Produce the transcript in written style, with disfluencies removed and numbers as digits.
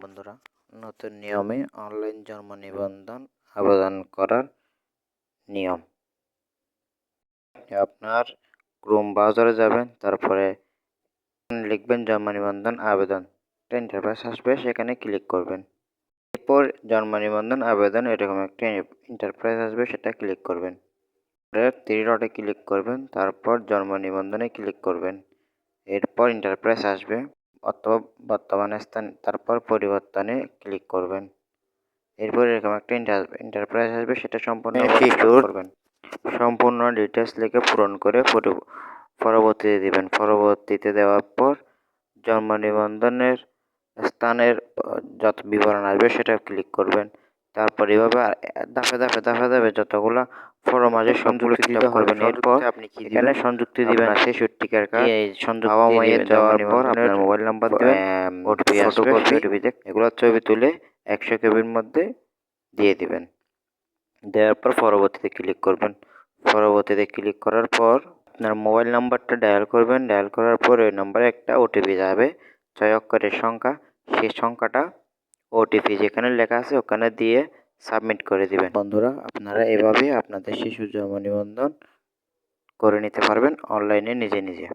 বন্ধুরা, নতুন নিয়মে অনলাইন জন্ম নিবন্ধন আবেদন করার নিয়ম। আপনার ক্রোম ব্রাউজারে যাবেন, তারপরে লিখবেন জন্ম নিবন্ধন আবেদন, একটা ইন্টারফেস আসবে, সেখানে ক্লিক করবেন। এরপর জন্ম নিবন্ধন আবেদন এরকম একটা ইন্টারফেস আসবে, সেটা ক্লিক করবেন। থ্রি ডটে ক্লিক করবেন, তারপর জন্ম নিবন্ধনে ক্লিক করবেন। এরপর ইন্টারফেস আসবে অথবা বর্তমান স্থান, তারপর পরিবর্তনে ক্লিক করবেন। এরপর এরকম একটা ইন্টারফেস আসবে, সেটা সম্পূর্ণ করবেন। সম্পূর্ণ ডিটেলস লিখে পূরণ করে পরবর্তীতে দিবেন। পরবর্তীতে দেওয়ার পর জন্ম নিবন্ধনের স্থানের যত বিবরণ আসবে সেটা ক্লিক করবেন। তারপর এভাবে ধাপে ধাপে যতগুলো ফর্ম আছে সবগুলো ফিল আপ করবেন। এরপর আপনি এখানে সংযুক্তি দিবেন 66 টাকা। এই সংযুক্তি দেওয়ার পর আপনার মোবাইল নাম্বার দিবেন, ওটিপি আসবে, ওটিপিতে এগুলো ছবি তুলে 100 কেবির মধ্যে দিয়ে দিবেন। দেওয়ার পর পরবর্তীতে ক্লিক করবেন। পরবর্তীতে ক্লিক করার পর আপনার মোবাইল নাম্বারটা ডায়াল করবেন। ডায়াল করার পর ওই নম্বরে একটা ওটিপি যাবে, 6 অক্ষরের সংখ্যা। সেই সংখ্যাটা ওটিপি যেখানে লেখা আছে ওখানে দিয়ে সাবমিট করে দিবেন। বন্ধুরা, আপনারা এভাবে আপনাদের শিশু জন্ম নিবন্ধন করে নিতে পারবেন অনলাইনে নিজে নিজে।